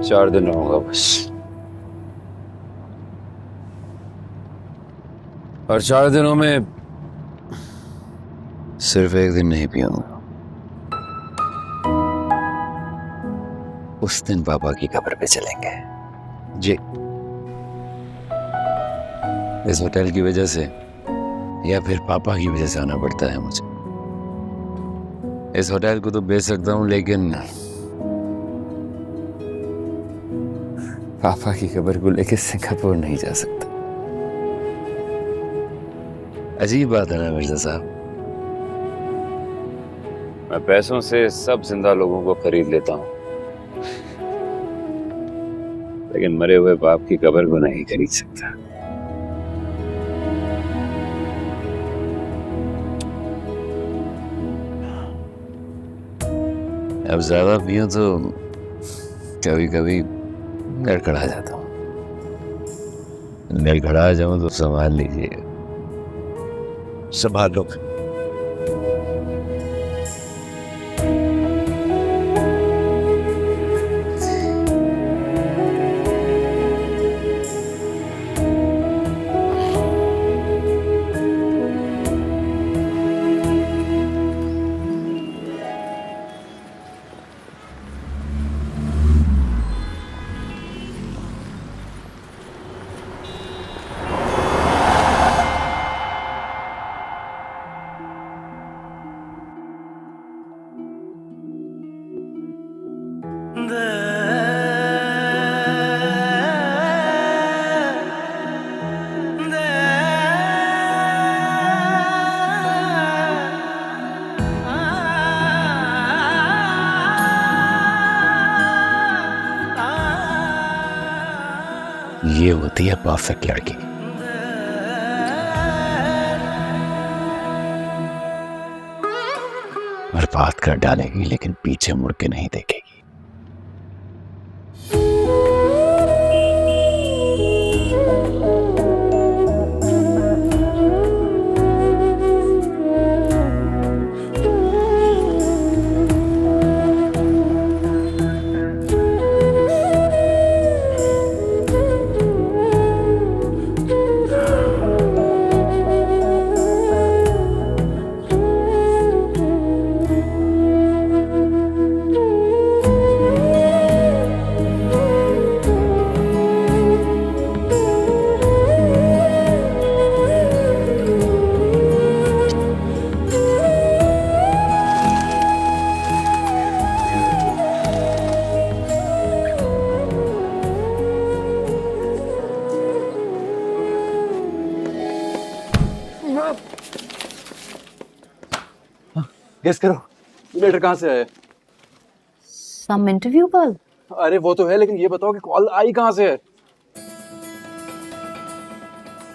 4 दिन रहूंगा बस, और 4 दिनों में सिर्फ 1 दिन नहीं पीऊंगा। उस दिन पापा की कब्र पे चलेंगे जी। इस होटल की वजह से या फिर पापा की वजह से आना पड़ता है मुझे। इस होटल को तो बेच सकता हूं, लेकिन पापा की कब्र को लेकर सिंगापुर नहीं जा सकता। अजीब बात है ना मिर्जा साहब, मैं पैसों से सब जिंदा लोगों को खरीद लेता हूं, लेकिन मरे हुए बाप की कब्र को नहीं खरीद सकता। अब ज्यादा पियूं तो कभी कभी गड़खड़ा जाता हूं। गड़खड़ा जाऊं तो संभाल लीजिएगा। संभाल लो। ये होती है परफेक्ट लड़की। बर्बाद कर डालेगी लेकिन पीछे मुड़ के नहीं देखेगी। गेस करो लेटर कहाँ से आया? Some interview call. अरे वो तो है, लेकिन ये बताओ कि कॉल आई कहाँ से है?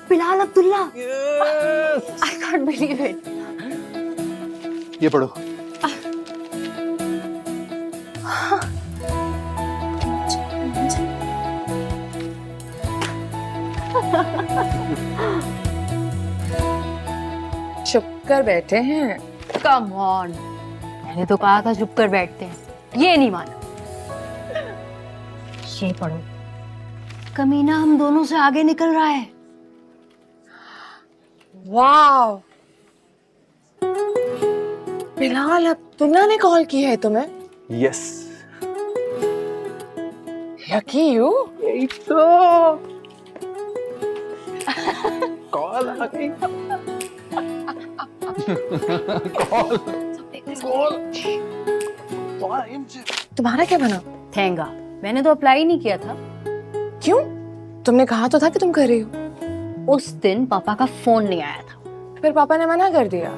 Bilal Abdullah. I can't believe it. ये पढ़ो। चुप कर बैठे हैं। कम ऑन, मैंने तो कहा था चुप कर बैठते हैं, ये नहीं माना। ये पढ़ो, कमीना हम दोनों से आगे निकल रहा है। वाह, बिलाल अब्दुल्ला ने कॉल की है तुम्हें? यस। Lucky you. यही तो कॉल आ गई। तुम्हारा क्या बना? थैंगा, मैंने तो अप्लाई नहीं किया था। क्यों? तुमने कहा तो था कि तुम कर रही हो। उस दिन पापा का फोन नहीं आया था, फिर पापा ने मना कर दिया?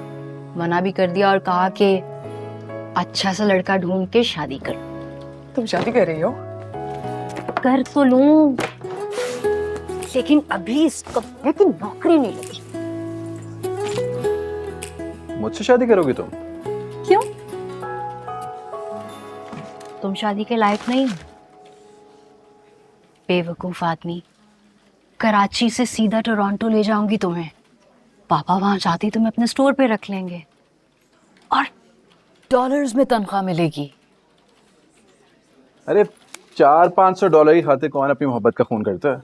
मना भी कर दिया और कहा कि अच्छा सा लड़का ढूंढ के शादी कर। तुम शादी कर रही हो? कर तो लूं, लेकिन अभी इसको की नौकरी नहीं लगी। मुझसे शादी करोगी तुम? क्यों? तुम शादी के लायक नहीं हो। बेवकूफ आदमी, कराची से सीधा टोरंटो ले जाऊंगी तुम्हें। पापा वहां जाती तुम्हें अपने स्टोर पे रख लेंगे और डॉलर्स में तनख्वाह मिलेगी। अरे $400-500 की खातिर कौन अपनी मोहब्बत का खून करता है?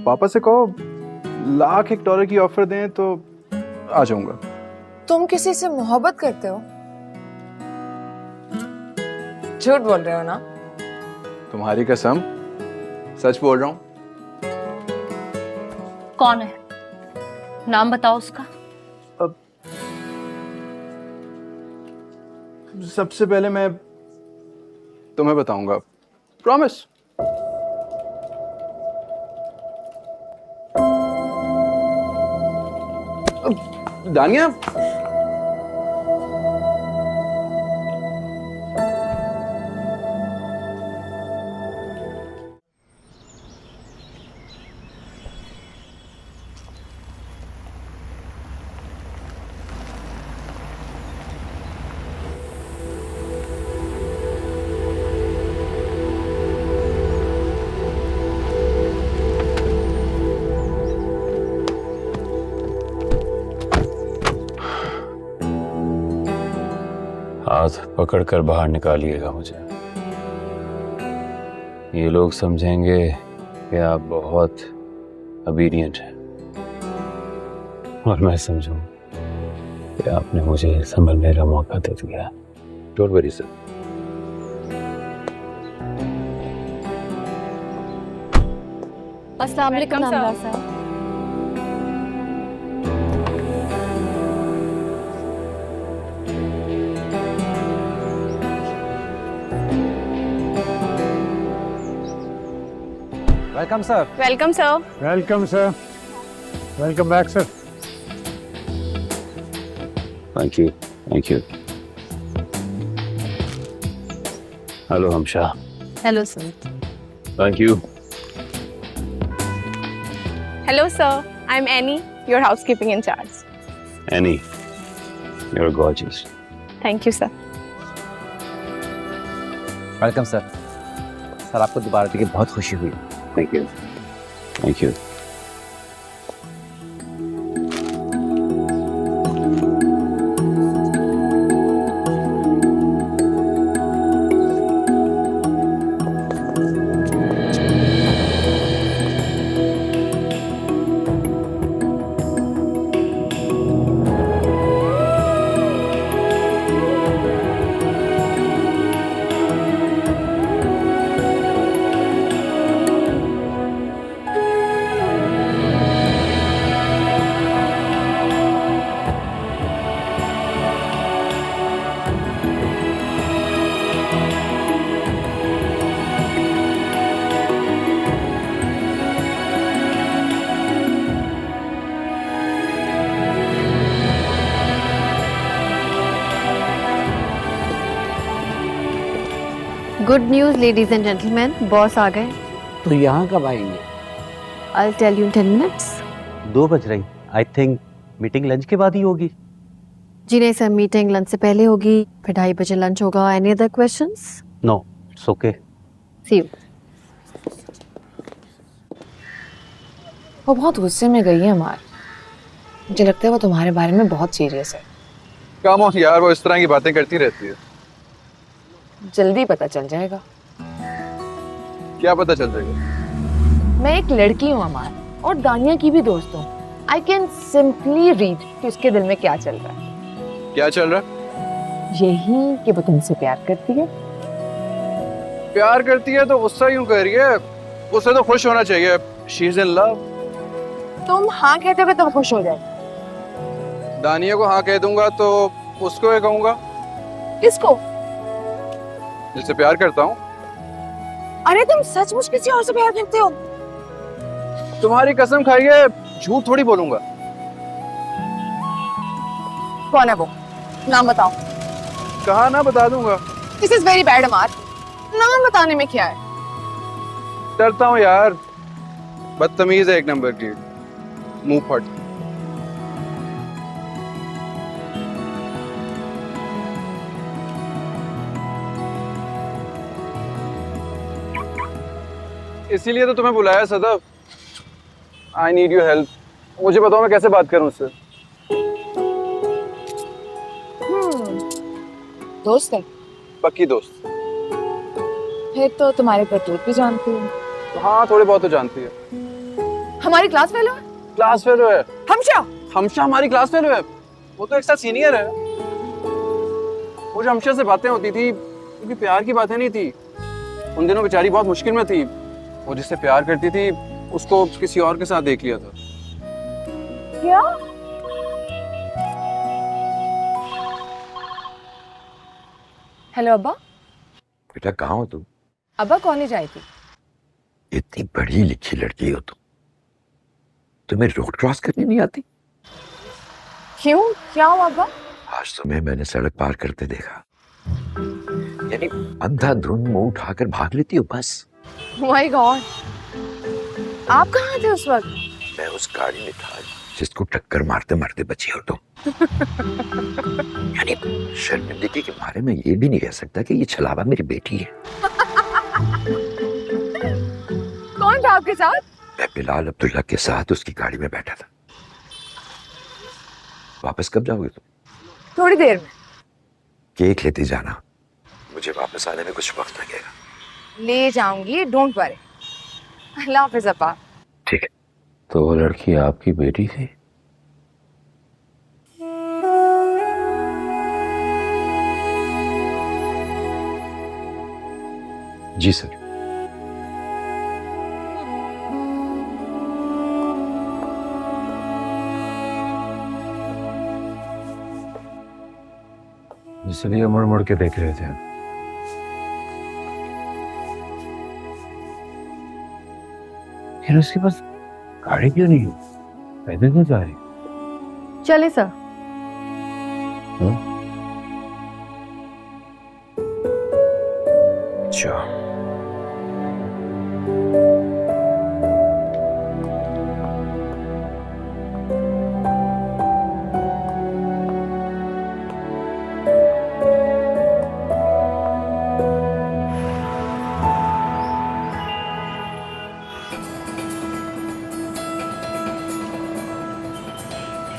पापा से कहो $1,00,000 की ऑफर दें तो आ जाऊंगा। तुम किसी से मोहब्बत करते हो? झूठ बोल रहे हो ना? तुम्हारी कसम, सच बोल रहा हूँ। कौन है? नाम बताओ उसका। अब सबसे पहले मैं तुम्हें बताऊंगा, प्रॉमिस। दानिया, हाथ पकड़कर बाहर निकालिएगा मुझे। ये लोग समझेंगे कि आप बहुत ओबीडिएंट हैं और मैं समझूं कि आपने मुझे संभलने का मौका दे दिया। Don't worry sir. अस्सलाम वालेकुम नामदार साहब। Welcome, sir. Welcome, sir. Welcome, sir. Welcome back, sir. Thank you, thank you. Hello हमशा। Hello sir. Thank you. Hello, sir. I'm Annie, your housekeeping in charge. Annie, you're gorgeous. Thank you, sir. Welcome, sir. Sir आपको दोबारा देख के बहुत खुशी हुई। Thank you. Thank you. Good news ladies and gentlemen, boss आ गए। तो यहाँ कब आएंगे? I'll tell you in 10 minutes. 2 बज रही। आई थिंक मीटिंग लंच के बाद ही होगी। जी नहीं सर, मीटिंग लंच से पहले होगी, फिर 2:30 बजे लंच होगा। Any other questions? No, it's okay. See you. वो बहुत गुस्से में गई है अमार। मुझे लगता है वो तुम्हारे बारे में बहुत सीरियस है। कम ऑन यार, वो इस तरह की बातें करती रहती है। जल्दी पता चल जाएगा। क्या पता चल जाएगा? मैं एक लड़की हूँ अमार, और दानिया की भी दोस्त हूँ। आई कैन सिंपली रीड कि उसके दिल में क्या चल रहा है। क्या चल रहा है? यही कि वो तुमसे प्यार करती है। प्यार करती है तो गुस्सा क्यों कर रही है? उससे तो खुश होना चाहिए। She is in love. तुम हाँ कहते हो तो खुश हो जाए। दानिया को हाँ कह दूंगा तो उसको ये कहूंगा किसको? जिससे प्यार करता हूँ। अरे तुम सचमुच किसी और से प्यार करते हो? तुम्हारी कसम खाइए, झूठ थोड़ी बोलूंगा। कौन है वो? नाम बताओ। कहा ना, बता दूंगा। दिस इज वेरी बैड अमार। नाम बताने में क्या है? डरता हूँ यार, बदतमीज है एक नंबर की, मुंह फट। इसीलिए तो तुम्हें बुलाया Sadaf. I need your help. मुझे बताओ मैं कैसे बात करूं उससे। दोस्त है? पक्की दोस्त। फिर तो तुम्हारे करतूत भी जानती हूँ। हाँ थोड़े बहुत तो जानती है। हमारी क्लास फेलो है? क्लास फेलो है। हमशा हमारी क्लास फेलो है। वो तो एक साथ सीनियर है। वो जो हमशा से बातें होती थी क्योंकि प्यार की बातें नहीं थी। उन दिनों बेचारी बहुत मुश्किल में थी। वो जिससे प्यार करती थी उसको किसी और के साथ देख लिया था। क्या? हेलो अब्बा। बेटा कहाँ हो तुम? अब्बा कॉलेज आई थी। इतनी पढ़ी लिखी लड़की हो तुम, तुम्हें रोड क्रॉस करनी नहीं आती? क्यों, क्या हुआ अब्बा? आज तुम्हें मैंने सड़क पार करते देखा, यानी अंधाधुंध मुंह उठाकर भाग लेती हो बस। माय गॉड, आप कहाँ थे उस वक्त? मैं उस गाड़ी में था जिसको टक्कर मारते मारते बची हो तुम। यानी शर्मिंदगी के मारे मैं ये भी नहीं कह सकता कि ये छलावा मेरी बेटी है। कौन था आपके साथ? मैं बिलाल अब्दुल्ला के साथ उसकी गाड़ी में बैठा था। वापस कब जाओगे तुम? थोड़ी देर में। केक लेते जाना, मुझे वापस आने में कुछ वक्त लगेगा। ले जाऊंगी, डोंट वरी। अल्लाह हाफिज अब्बा। ठीक है। तो वो लड़की आपकी बेटी थी? जी सर। इसलिए मुड़ मुड़ के देख रहे थे। फिर उसके पास गाड़ी क्यों नहीं है? पैदल क्यों जा रही? चले सर। अच्छा,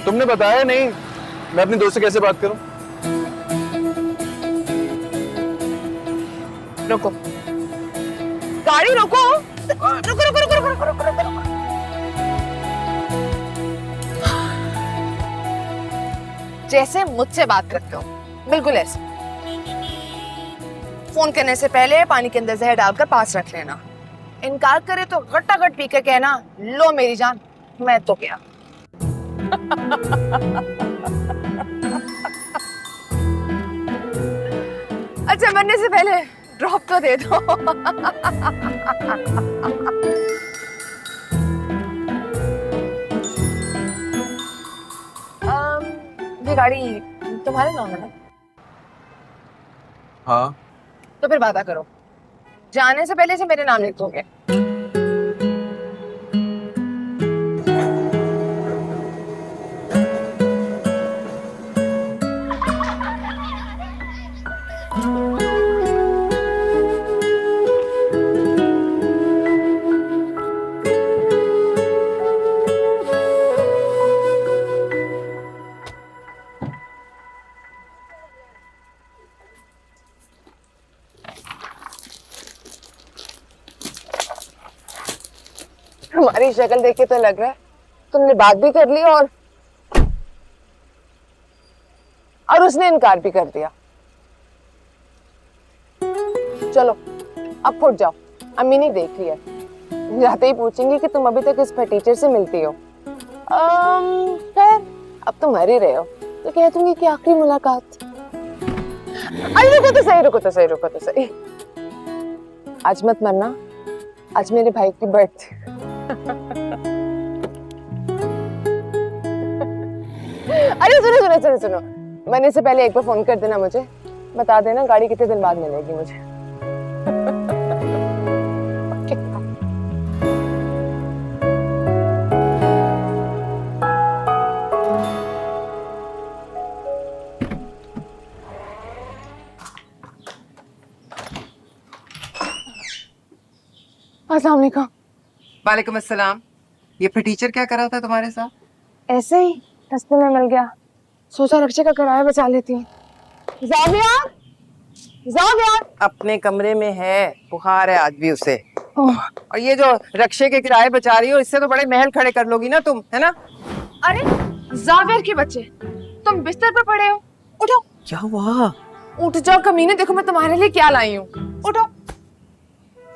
तुमने बताया नहीं, मैं अपनी दोस्त से कैसे बात करूं? रुको, गाड़ी रोको। रुको रुको रुको रुको रुको रुको रुको रुको। जैसे मुझसे बात करते हो, बिल्कुल ऐसे। फोन करने से पहले पानी के अंदर जहर डालकर पास रख लेना। इनकार करे तो गट्टा-गट पी के कहना, लो मेरी जान, मैं तो क्या। अच्छा, मरने से पहले ड्रॉप तो दे दो। ये गाड़ी तुम्हारे नाम है ना? हाँ। तो फिर वादा करो, जाने से पहले से मेरे नाम लिख दोगे। हमारी शक्ल देख के तो लग रहा है तुमने बात भी कर ली और उसने इनकार भी कर दिया। चलो अब फुट जाओ, अम्मी ने देख लिया, जाते ही पूछेंगे कि तुम अभी तक इस टीचर से मिलती हो। खैर अब तुम मर ही रहे हो तो कह दूंगी कि आखिरी मुलाकात। अरे रुको तो सही, रुको तो सही, रुको तो सही। आज मत मरना, आज मेरे भाई की बर्थडे। अरे सुनो सुनो सुनो सुनो, मरने से पहले एक बार फोन कर देना मुझे, बता देना गाड़ी कितने दिन बाद मिलेगी मुझे। अस्सलाम वालेकुम। वालेकुम अस्सलाम। ये फिर टीचर क्या कर रहा था तुम्हारे साथ? ऐसे ही रास्ते में मिल गया, सोचा रक्षा का किराया बचा लेती हूँ। जामिया, जाओ यार। अपने कमरे में है, बुखार है आज भी उसे। और ये जो रक्षे के किराए बचा रही हो, इससे तो बड़े महल खड़े कर लोगी ना तुम, है ना? अरे जावेर के बच्चे, तुम बिस्तर पर पड़े हो, उठो। क्या हुआ? उठ जाओ कमीने, देखो मैं तुम्हारे लिए क्या लाई हूँ। उठो।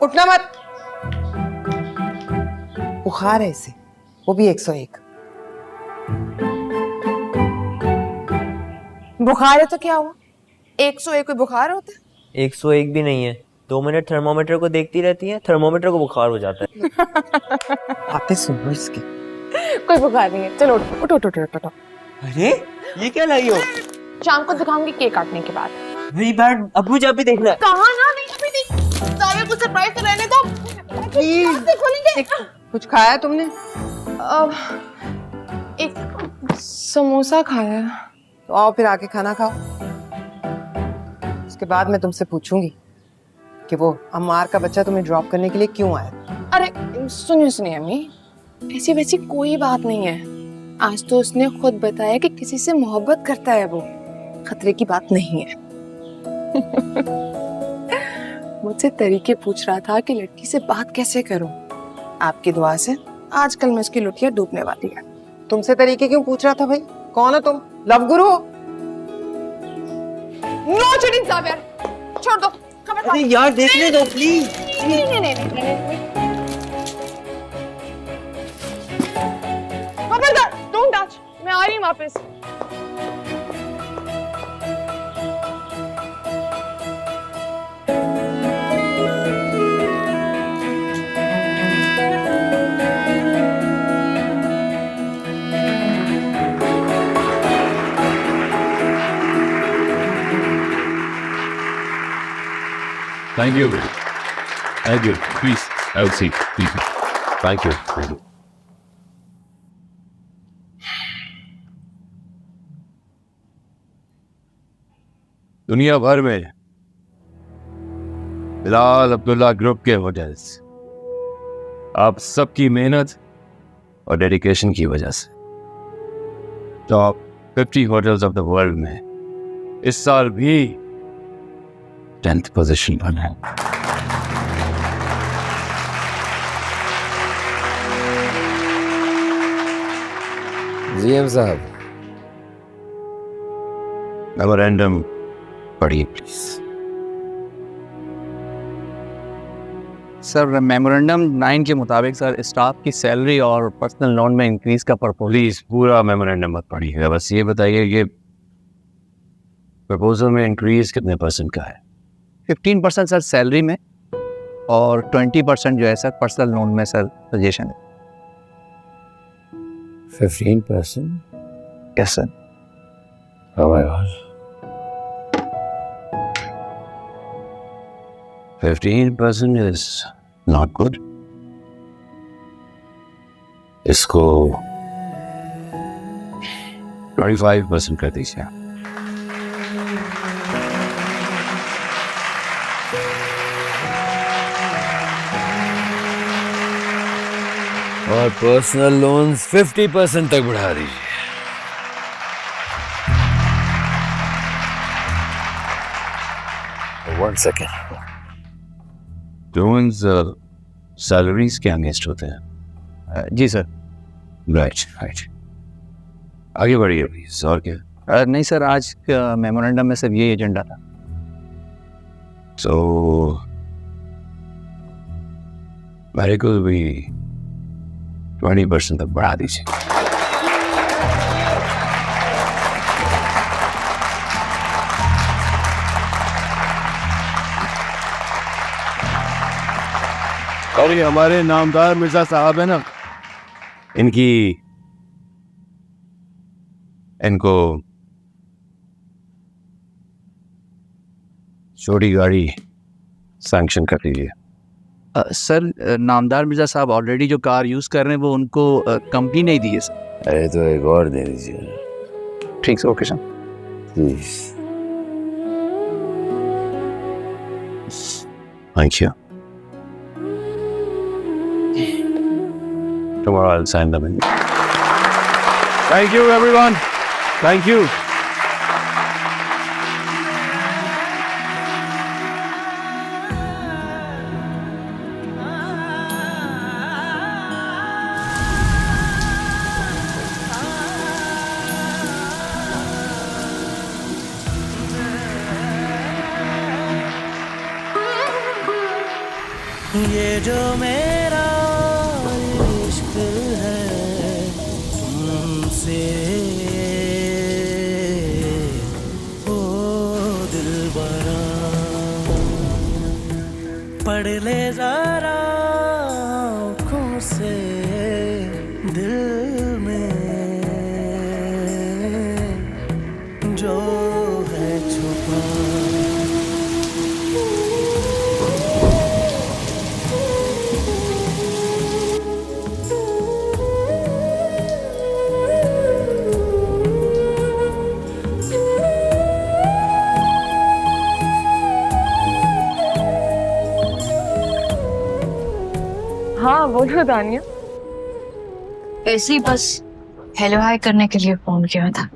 उठना मत। बुखार है इसे, वो भी 101। बुखार है तो क्या हुआ? 101 कोई बुखार होता है? 101 भी नहीं है। 2 मिनट थर्मोमीटर को देखती रहती है, थर्मोमीटर को बुखार हो जाता है। आते सुनो इसके। कोई बुखार नहीं है, चलो उठो उठो उठो उठो। अरे ये क्या लाई हो? शाम को दिखाऊंगी केक काटने के बाद। मेरी बैट अबू जा भी देखना है। कहाँ ना, नहीं अभी नहीं। जावेर को सरप्राइज तो रहने दो। प्लीज खोलेंगे। कुछ खाया तुमने? एक समोसा खाया। तो आओ फिर आके खाना खाओ। उसके बाद मैं तुमसे पूछूंगी कि वो अम्मार का बच्चा तुम्हें ड्रॉप करने के लिए क्यों आया। अरे सुनिए सुनिए अम्मी, ऐसी वैसी कोई बात नहीं है। आज तो उसने खुद बताया कि किसी से मोहब्बत करता है, वो खतरे की बात नहीं है। मुझसे तरीके पूछ रहा था कि लड़की से बात कैसे करूं। आपकी दुआ से आजकल मैं उसकी लुटिया डूबने वाली है। तुमसे तरीके क्यों पूछ रहा था भाई? कौन हो तुम? लव गुरु हो? नो चीटिंग जावेर, छोड़ दो। अरे यार देखने दो प्लीज। नहीं। खबरदार, डोंट टच। मैं आ रही हूँ वापस। Thank you. Thank you. Please, have a seat. Please. Thank you. Thank you. दुनिया भर में बिलाल अब्दुल्ला ग्रुप के होटल्स आप सबकी मेहनत और डेडिकेशन की वजह से top 50 hotels of the world में इस साल भी 10th पोजीशन पर है। जीएम साहब, मेमोरेंडम पढ़िए प्लीज। सर मेमोरेंडम 9 के मुताबिक सर स्टाफ की सैलरी और पर्सनल लोन में इंक्रीज का प्रपोजल। प्लीज पूरा मेमोरेंडम मत पढ़िएगा, बस ये बताइए कि प्रपोजल में इंक्रीज कितने परसेंट का है? 15% सर सैलरी में और 20% जो है सर पर्सनल लोन में सर सजेशन है। 15%? Yes sir. Oh my God. 15% is not good. इसको 25% कर दीजिए। और पर्सनल लोन्स 50% तक बढ़ा दीजिए। One second. लोन्स सैलरीज के अगेंस्ट होते हैं? जी सर। राइट। आगे बढ़िए प्लीज। और क्या? नहीं सर, आज का मेमोरेंडम में सिर्फ ये एजेंडा था। तो मेरे को भी 20% तक बढ़ा दीजिए। और ये हमारे नामदार मिर्जा साहब है ना, इनको छोटी गाड़ी सैंक्शन कर दीजिए। सर नामदार मिर्जा साहब ऑलरेडी जो कार यूज कर रहे हैं वो उनको कंपनी नहीं दी है सर। अरे तो एक और दे दीजिए। ठीक sir, okay sir. Please. Thank you. Tomorrow I'll sign them in. Thank you everyone. Thank you. ये जो मेरा इश्क है तुमसे, ओ दिलबरा पढ़ ले जरा आँखों से दिल में जो है छुपा। हाँ बोलो दानिया। ऐसे ही बस हेलो हाय करने के लिए फोन किया था।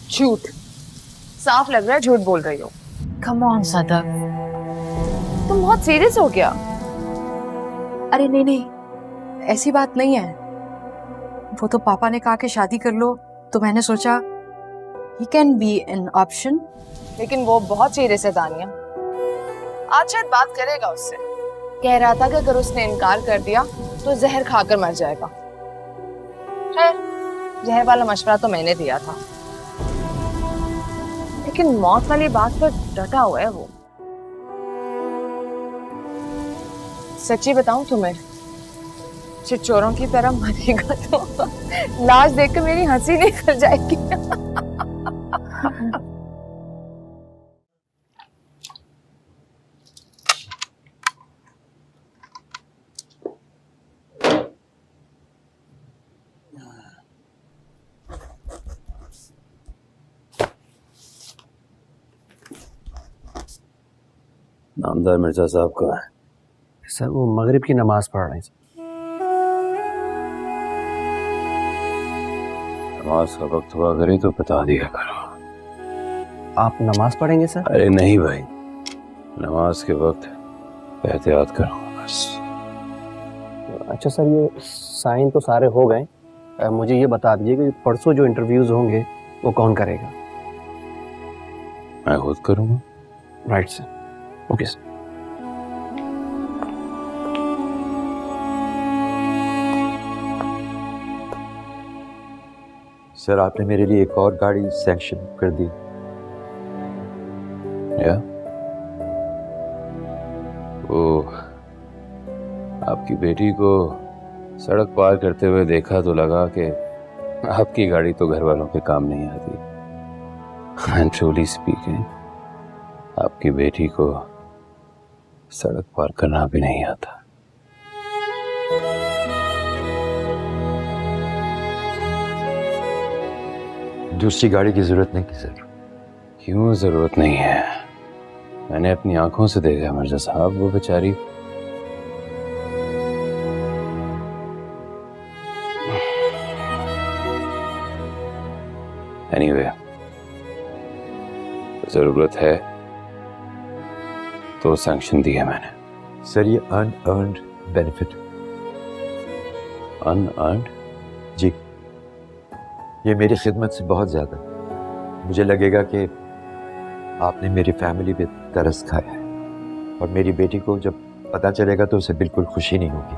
झूठ, साफ लग रहा है झूठ बोल रही हो। कम ऑन सदक, तुम बहुत सीरियस हो गया। अरे नहीं नहीं, ऐसी बात नहीं है। वो तो पापा ने कहा कि शादी कर लो, तो मैंने सोचा he can be an option. लेकिन वो बहुत सीरियस है दानिया। आज शायद बात करेगा उससे। कह रहा था कि अगर उसने इनकार कर दिया तो जहर खाकर मर जाएगा। खैर, जहर वाला मशवरा तो मैंने दिया था, लेकिन मौत वाली बात पर डटा हुआ है वो। सच्ची बताऊं तुम्हें, चिचोरों की तरह मरेगा तो लाश देखकर मेरी हंसी निकल जाएगी। नामदार मिर्जा साहब का है सर, वो मगरिब की नमाज पढ़ रहे हैं। नमाज का वक्त हुआ करे तो बता दिया करो। आप नमाज पढ़ेंगे सर? अरे नहीं भाई, नमाज के वक्त एहतियात करूँगा बस। अच्छा सर, ये साइन तो सारे हो गए। मुझे ये बता दीजिए कि परसों जो इंटरव्यूज होंगे वो कौन करेगा? मैं खुद करूँगा। Right sir, okay sir. Sir आपने मेरे लिए एक और गाड़ी सैंक्शन कर दी। या वो आपकी बेटी को सड़क पार करते हुए देखा तो लगा कि आपकी गाड़ी तो घर वालों के काम नहीं आती। एंड ट्रूली स्पीकिंग, आपकी बेटी को सड़क पार करना भी नहीं आता। दूसरी गाड़ी की जरूरत नहीं थी सर। क्यों जरूरत नहीं है? मैंने अपनी आंखों से देखा मिर्जा साहब, वो बेचारी एनीवे जरूरत है तो सैंक्शन दिया मैंने। सर ये अनअर्न्ड बेनिफिट। अनअर्न्ड? जी, ये मेरी खिदमत से बहुत ज्यादा। मुझे लगेगा कि आपने मेरी फैमिली पे तरस खाया है, और मेरी बेटी को जब पता चलेगा तो उसे बिल्कुल खुशी नहीं होगी।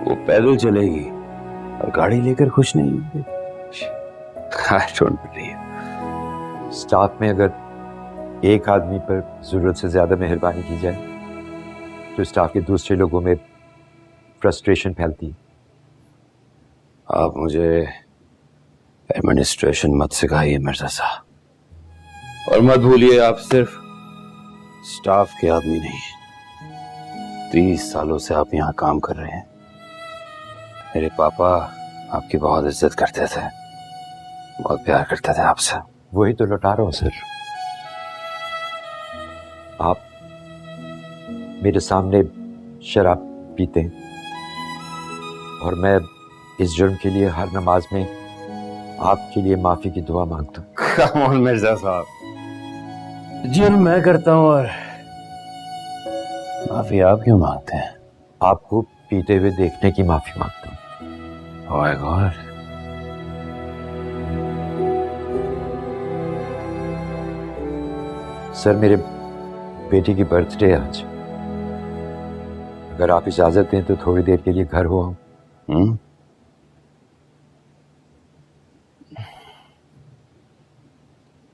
वो पैदल चलेगी और गाड़ी लेकर खुश नहीं होगी। I don't believe। स्टाफ में अगर एक आदमी पर जरूरत से ज्यादा मेहरबानी की जाए तो स्टाफ के दूसरे लोगों में फ्रस्ट्रेशन फैलती है। आप मुझे एडमिनिस्ट्रेशन मत सिखाइए मिर्जा साहब, और मत भूलिए आप सिर्फ स्टाफ के आदमी नहीं, 30 सालों से आप यहाँ काम कर रहे हैं। मेरे पापा आपकी बहुत इज्जत करते थे, बहुत प्यार करते थे आपसे। वही तो लौटा रहा हूं सर। आप मेरे सामने शराब पीते हैं और मैं इस जुर्म के लिए हर नमाज में आपके लिए माफी की दुआ मांगता हूँ। कम ऑन मिर्जा साहब, जुर्म मैं करता हूँ और माफी आप क्यों मांगते हैं? आपको पीते हुए देखने की माफी मांगता हूँ। My God. सर मेरे बेटी की बर्थडे आज, अगर आप इजाजत दें तो थोड़ी देर के लिए घर हो हम।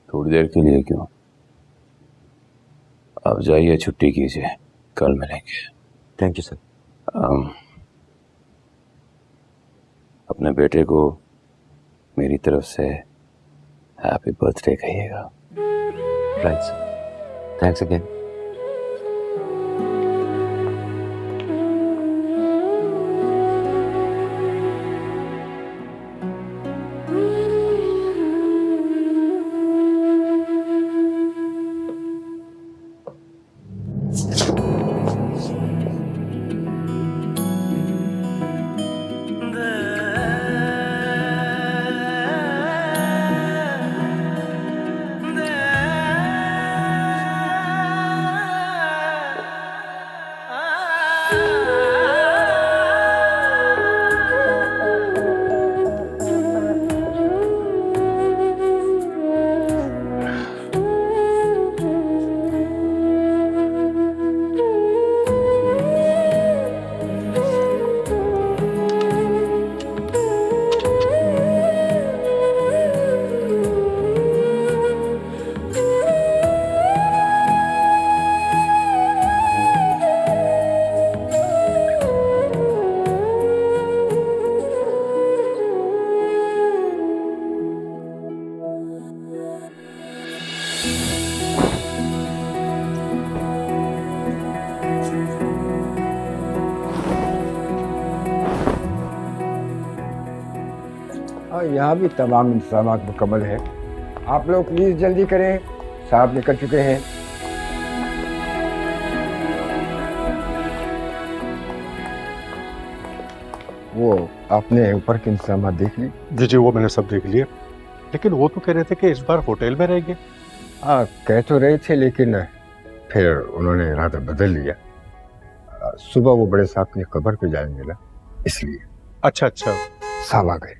थोड़ी देर के लिए क्यों? आप जाइए, छुट्टी कीजिए, कल मिलेंगे। Thank you sir. अपने बेटे को मेरी तरफ से हैप्पी बर्थडे कहिएगा। Right sir, thanks again. यहाँ भी तमाम इंतजाम मुकम्मल है। आप लोग प्लीज जल्दी करें, साहब निकल चुके हैं। वो आपने ऊपर के इंतजाम देख लिए? जी जी, वो मैंने सब देख लिए, लेकिन वो तो कह रहे थे कि इस बार होटल में रहेंगे। हाँ कह तो रहे थे, लेकिन फिर उन्होंने इरादा बदल लिया। सुबह वो बड़े साहब की कब्र पे जाएंगे ना, इसलिए। अच्छा अच्छा, साहब आ गए।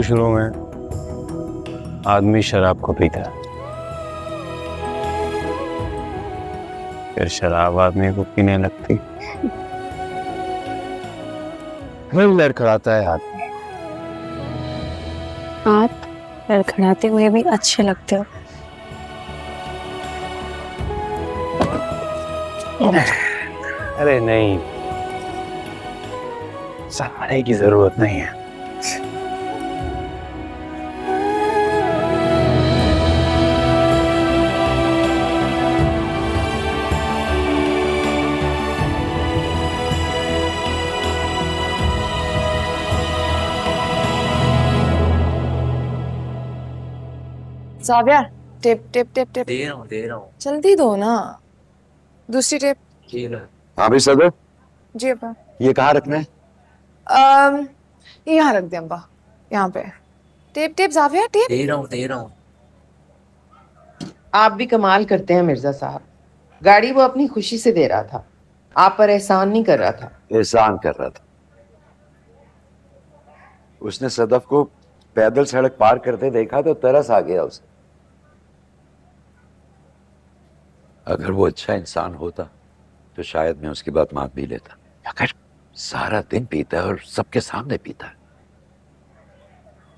शुरू में आदमी शराब को पीता है, फिर शराब आदमी को पीने लगती, फिर लड़खड़ाता है आदमी। आप लड़खड़ाते हुए भी अच्छे लगते हो। अरे नहीं, समझने की जरूरत नहीं है। साविया, टेप टेप टेप टेप दे रहा हूँ। जल्दी दो ना, दूसरी टेप। हाँ भी सदर, जी अब्बा। ये कहाँ रखना है? ये यहाँ रख दे अब्बा, यहाँ पे। Tape tape Saviya, tape. दे रहा हूँ। आप भी कमाल करते हैं मिर्जा साहब। गाड़ी वो अपनी खुशी से दे रहा था, आप पर एहसान नहीं कर रहा था। एहसान कर रहा था। उसने सदफ को पैदल सड़क पार करते देखा तो तरस आ गया उसे। अगर वो अच्छा इंसान होता तो शायद मैं उसकी बात मान भी लेता। अगर सारा दिन पीता है और सबके सामने पीता है।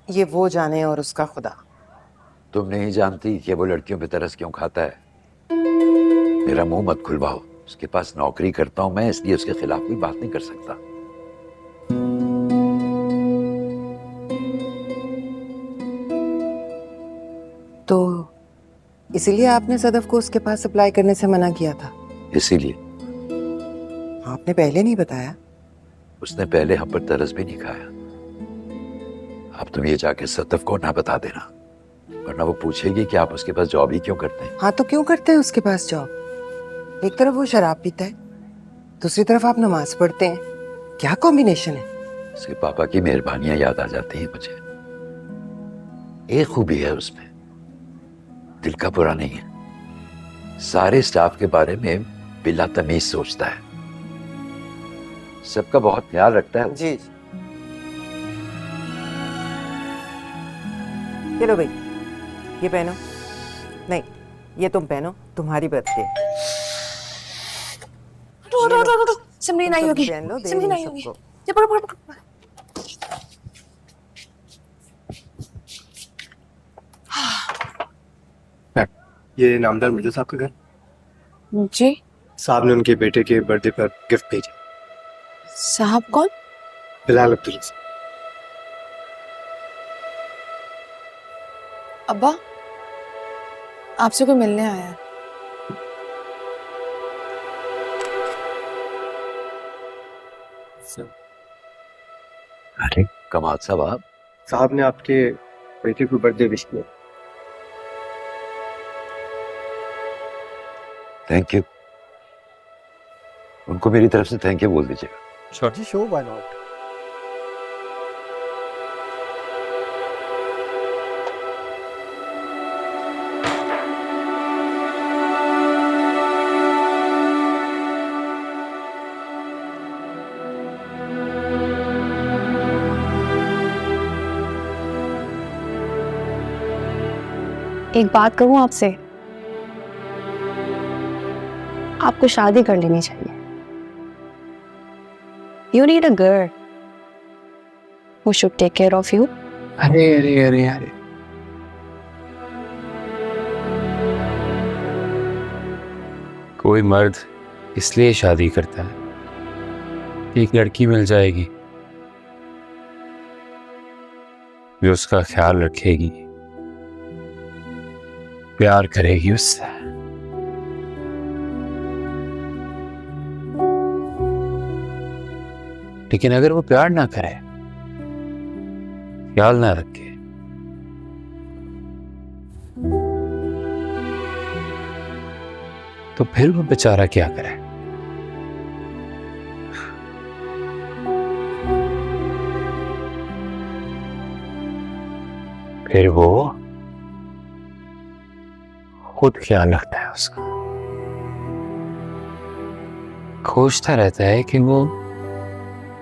ये वो जाने और उसका खुदा। तुम नहीं जानती कि वो लड़कियों पे तरस क्यों खाता है। मेरा मुंह मत खुलवाओ। उसके पास नौकरी करता हूं मैं, इसलिए उसके खिलाफ कोई बात नहीं कर सकता। तो इसीलिए आपने सदफ को उसके पास अप्लाई करने से मना किया था? इसीलिए। आपने पहले नहीं बताया? उसने पहले हम पर तरस भी नहीं खाया। अब तुम ये जाके सदफ को ना बता देना, वरना वो पूछेगी कि आप उसके पास जॉब ही क्यों करते हैं। हाँ तो क्यों करते हैं उसके पास जॉब? एक तरफ वो शराब पीता है, दूसरी तरफ आप नमाज पढ़ते हैं। क्या कॉम्बिनेशन है? उसके पापा की मेहरबानियां याद आ जाती हैं मुझे। एक खूबी है उसमें, दिल का बुरा नहीं है। सारे स्टाफ के बारे में बिला तमीज सोचता है, सबका बहुत ख्याल रखता है। जी। चलो भाई, ये पहनो। नहीं, ये तुम पहनो, तुम्हारी बर्थडे। सिमरी नहीं होगी, सिमरी नहीं होगी। ये पकड़ पकड़ पकड़। ये नामदार मिर्जा साहब का घर? जी। साहब ने उनके बेटे के बर्थडे पर गिफ्ट भेजा। साहब कौन? बिलाल अब्दुल रज़ीक। अब्बा, आपसे कोई मिलने आया है। अरे कमाल साहब, साहब ने आपके बेटे को बर्थडे विश किया। Thank you. उनको मेरी तरफ से थैंक यू बोल दीजिएगा। जी शो, व्हाई नॉट। एक बात कहूँ आपसे, आपको शादी कर लेनी चाहिए। You need a girl who should take care of you. अरे अरे अरे अरे, कोई मर्द इसलिए शादी करता है कि एक लड़की मिल जाएगी जो उसका ख्याल रखेगी, प्यार करेगी उससे। लेकिन अगर वो प्यार ना करे, ख्याल ना रखे, तो फिर वो बेचारा क्या करे? फिर वो खुद ख्याल रखता है उसका, खोजता रहता है कि वो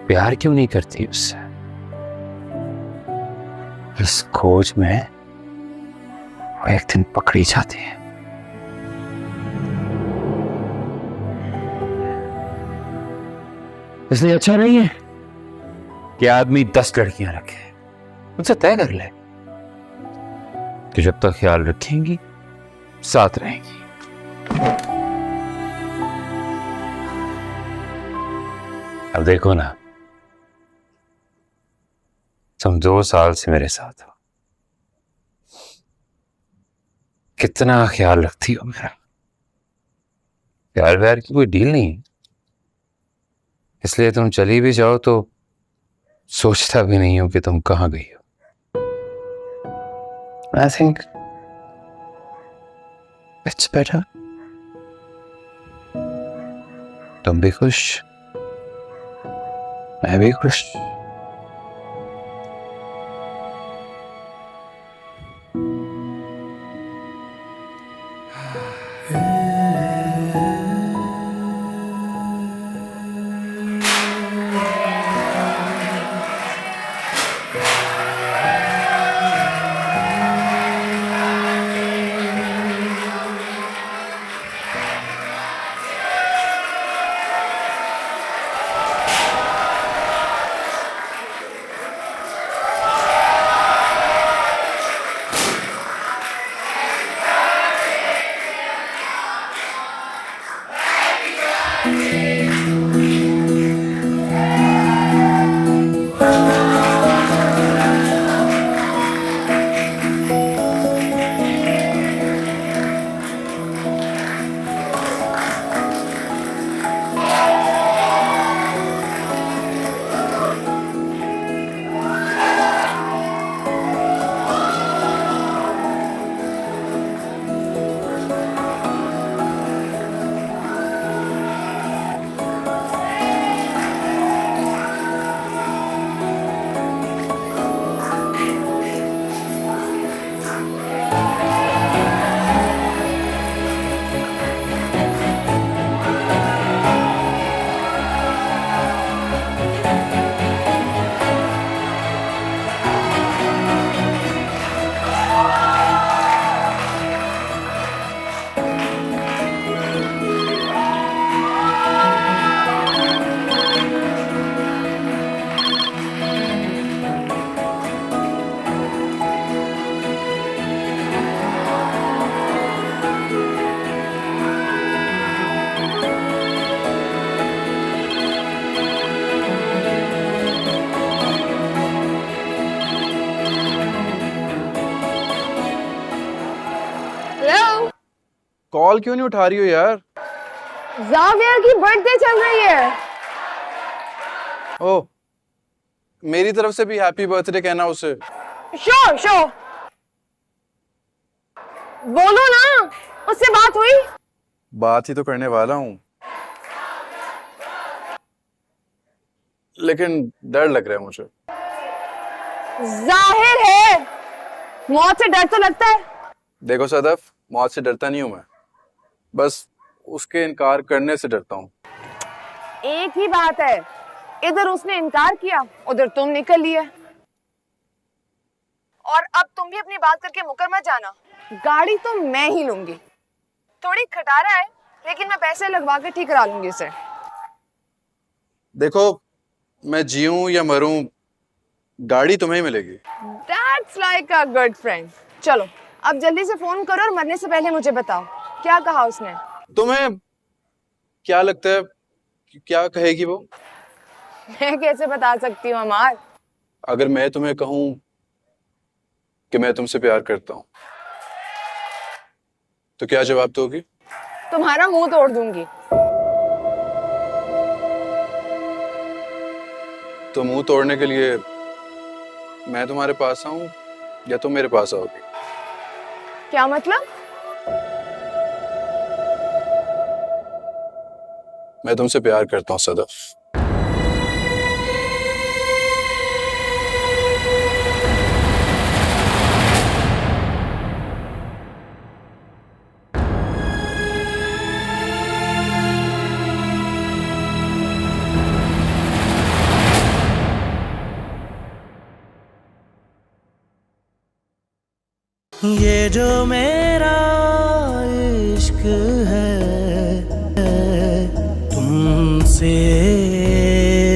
प्यार क्यों नहीं करती उससे। इस खोज में वो एक दिन पकड़ी जाती है। इसलिए अच्छा नहीं है कि आदमी 10 लड़कियां रखे, उनसे तय कर ले कि जब तक ख्याल रखेंगी साथ रहेंगी। अब देखो ना, तुम 2 साल से मेरे साथ हो, कितना ख्याल रखती हो मेरा। प्यार व्यार की कोई डील नहीं है, इसलिए तुम चली भी जाओ तो सोचता भी नहीं हो कि तुम कहां गई हो। आई थिंक इट्स बेटर तुम भी खुश, मैं भी खुश। कॉल क्यों नहीं उठा रही हो यार? जावियर की बर्थडे चल रही है। ओह, मेरी तरफ से भी हैप्पी बर्थडे कहना उसे। श्योर श्योर, बोलो ना, उससे बात हुई? बात ही तो करने वाला हूँ, लेकिन डर लग रहा है मुझे। जाहिर है, मौत से डर तो लगता है। देखो सदफ, मौत से डरता नहीं हूं मैं, बस उसके इनकार करने से डरता हूँ। एक ही बात है, इधर उसने इनकार किया, उधर तुम निकल लिए। और अब तुम भी अपनी बात करके मुकर मत जाना। गाड़ी तो मैं ही लूंगी। थोड़ी खटारा है, लेकिन मैं पैसे लगवा के ठीक करा लूंगी इसे। देखो, मैं जीऊं या मरूं, गाड़ी तुम्हें ही मिलेगी। That's like a good friend. चलो, अब जल्दी से फोन करो और मरने से पहले मुझे बताओ, क्या कहा उसने? तुम्हें क्या लगता है क्या कहेगी वो? मैं कैसे बता सकती हूँ अमार? अगर मैं तुम्हें कहूं कि मैं तुमसे प्यार करता हूं, तो क्या जवाब दोगी? तुम्हारा मुंह तोड़ दूंगी। तो मुंह तोड़ने के लिए मैं तुम्हारे पास आऊं या तुम मेरे पास आओगी? क्या मतलब? मैं तुमसे प्यार करता हूं सदफ। ये जो मेरा इश्क है तुमसे